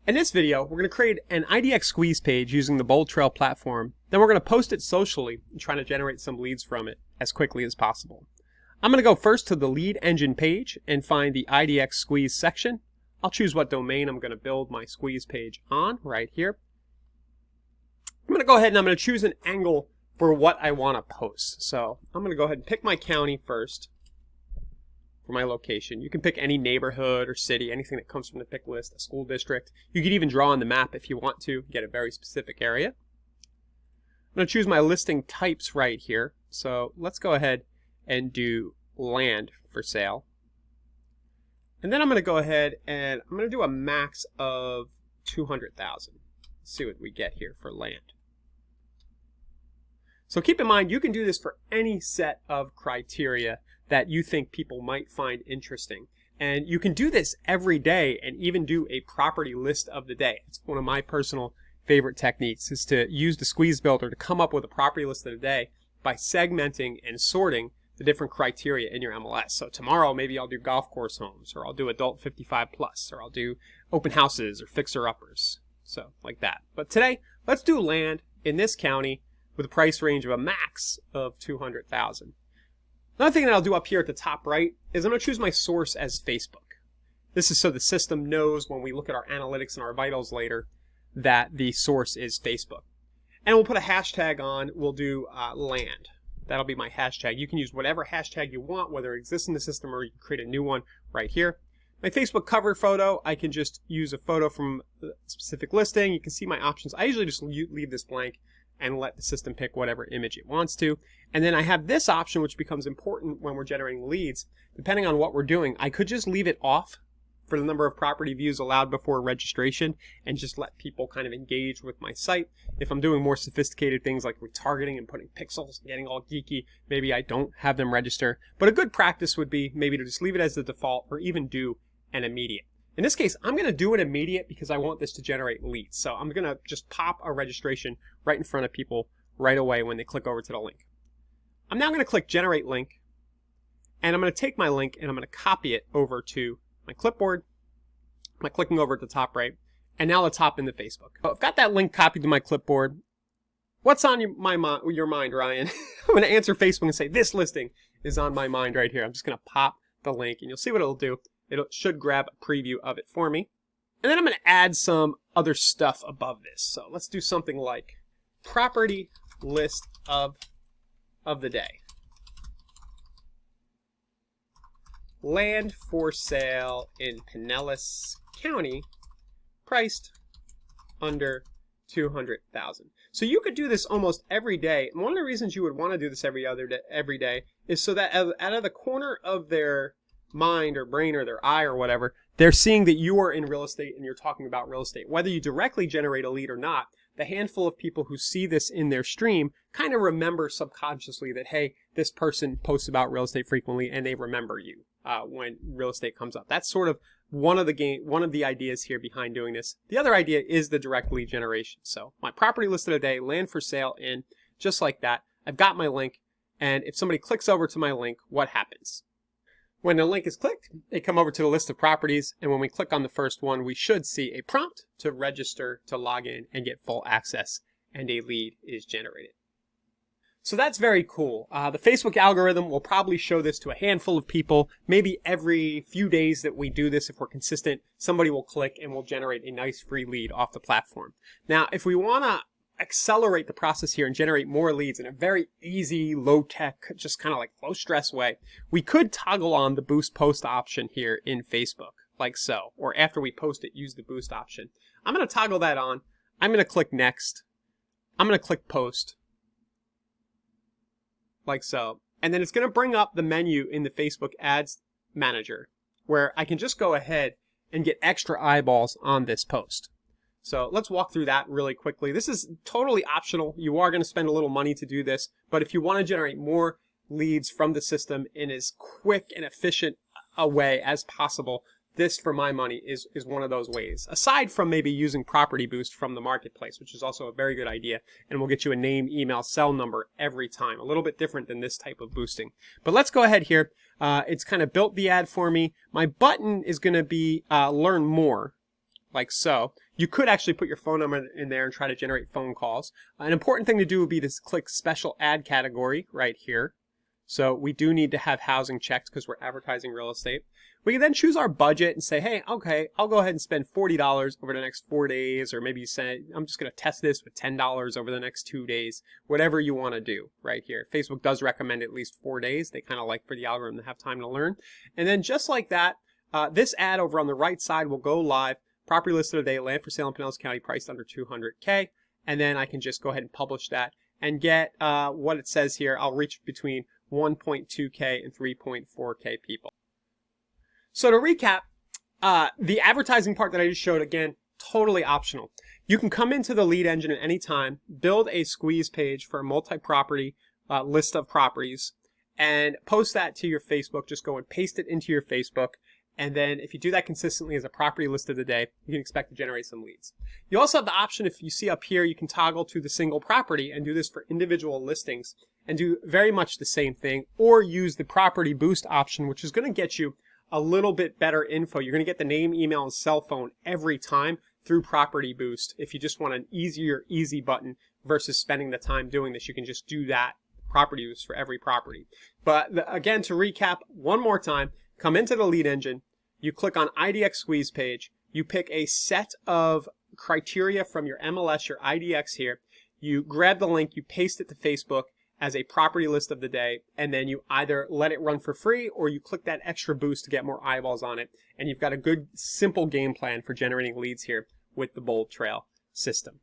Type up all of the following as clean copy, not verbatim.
In this video, we're going to create an IDX squeeze page using the Bold Trail platform. Then we're going to post it socially and try to generate some leads from it as quickly as possible. I'm going to go first to the lead engine page and find the IDX squeeze section. I'll choose what domain I'm going to build my squeeze page on right here. I'm going to go ahead and I'm going to choose an angle for what I want to post. So I'm going to go ahead and pick my county first for my location. You can pick any neighborhood or city, anything that comes from the pick list, a school district. You could even draw on the map if you want to, get a very specific area. I'm going to choose my listing types right here. So let's go ahead and do land for sale. And then I'm going to go ahead and I'm going to do a max of 200,000. See what we get here for land. So keep in mind, you can do this for any set of criteria that you think people might find interesting. And you can do this every day and even do a property list of the day. It's one of my personal favorite techniques, is to use the squeeze builder to come up with a property list of the day by segmenting and sorting the different criteria in your MLS. So tomorrow, maybe I'll do golf course homes, or I'll do adult 55 plus, or I'll do open houses or fixer uppers. So like that. But today, let's do land in this county with a price range of a max of 200,000. Another thing that I'll do up here at the top right is I'm going to choose my source as Facebook. This is so the system knows when we look at our analytics and our vitals later that the source is Facebook. And we'll put a hashtag on. We'll do land. That'll be my hashtag. You can use whatever hashtag you want, whether it exists in the system or you can create a new one right here. My Facebook cover photo, I can just use a photo from a specific listing. You can see my options. I usually just leave this blank and let the system pick whatever image it wants to. And then I have this option, which becomes important when we're generating leads. Depending on what we're doing, I could just leave it off for the number of property views allowed before registration and just let people kind of engage with my site. If I'm doing more sophisticated things like retargeting and putting pixels and getting all geeky, maybe I don't have them register. But a good practice would be maybe to just leave it as the default or even do an immediate. In this case, I'm going to do an immediate because I want this to generate leads. So I'm going to just pop a registration right in front of people right away when they click over to the link. I'm now going to click Generate Link, and I'm going to take my link and I'm going to copy it over to my clipboard by clicking over at the top right, and now the top in the Facebook. So I've got that link copied to my clipboard. What's on your mind, Ryan? I'm going to answer Facebook and say, this listing is on my mind right here. I'm just going to pop the link, and you'll see what it'll do. It should grab a preview of it for me. And then I'm going to add some other stuff above this. So let's do something like property list of the day. Land for sale in Pinellas County, priced under 200,000. So you could do this almost every day. And one of the reasons you would want to do this every day is so that out of the corner of their mind or brain or their eye or whatever, they're seeing that you are in real estate and you're talking about real estate. Whether you directly generate a lead or not, the handful of people who see this in their stream kind of remember subconsciously that, hey, this person posts about real estate frequently, and they remember you when real estate comes up. That's sort of one of the ideas here behind doing this. The other idea is the direct lead generation. So my property list of the day, land for sale in, just like that. I've got my link, and if somebody clicks over to my link, what happens? When the link is clicked, they come over to the list of properties, and when we click on the first one, we should see a prompt to register, to log in, and get full access, and a lead is generated. So that's very cool. The Facebook algorithm will probably show this to a handful of people. Maybe every few days that we do this, if we're consistent, somebody will click and will generate a nice free lead off the platform. Now, if we want to accelerate the process here and generate more leads in a very easy, low-tech, just kind of like low-stress way, we could toggle on the boost post option here in Facebook, like so. Or after we post it, use the boost option. I'm going to toggle that on. I'm going to click next. I'm going to click post, like so. And then it's going to bring up the menu in the Facebook Ads Manager, where I can just go ahead and get extra eyeballs on this post. So let's walk through that really quickly. This is totally optional. You are going to spend a little money to do this, but if you want to generate more leads from the system in as quick and efficient a way as possible, this, for my money, is one of those ways. Aside from maybe using Property Boost from the marketplace, which is also a very good idea, and will get you a name, email, cell number every time. A little bit different than this type of boosting. But let's go ahead here. It's kind of built the ad for me. My button is going to be Learn More. like so. You could actually put your phone number in there and try to generate phone calls. An important thing to do would be to click special ad category right here. So we do need to have housing checked because we're advertising real estate. We can then choose our budget and say, hey, okay, I'll go ahead and spend $40 over the next 4 days, or maybe you say, I'm just going to test this with $10 over the next 2 days, whatever you want to do right here. Facebook does recommend at least 4 days. They kind of like for the algorithm to have time to learn. And then just like that, this ad over on the right side will go live. Property listed today, land for sale in Pinellas County, priced under $200K. And then I can just go ahead and publish that and get what it says here. I'll reach between 1.2K and 3.4K people. So to recap, the advertising part that I just showed, again, totally optional. You can come into the lead engine at any time, build a squeeze page for a multi-property list of properties, and post that to your Facebook. Just go and paste it into your Facebook. And then if you do that consistently as a property list of the day, you can expect to generate some leads. You also have the option, if you see up here, you can toggle to the single property and do this for individual listings and do very much the same thing, or use the property boost option, which is going to get you a little bit better info. You're going to get the name, email, and cell phone every time through Property Boost. If you just want an easy button versus spending the time doing this, you can just do that Property Boost for every property. But again, to recap one more time, come into the lead engine, you click on IDX squeeze page, you pick a set of criteria from your MLS, your IDX here, you grab the link, you paste it to Facebook as a property list of the day, and then you either let it run for free or you click that extra boost to get more eyeballs on it, and you've got a good, simple game plan for generating leads here with the Bold Trail system.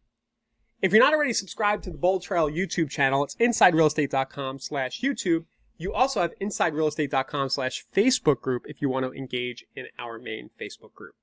If you're not already subscribed to the Bold Trail YouTube channel, it's insiderealestate.com/YouTube. You also have insiderealestate.com/Facebook group if you want to engage in our main Facebook group.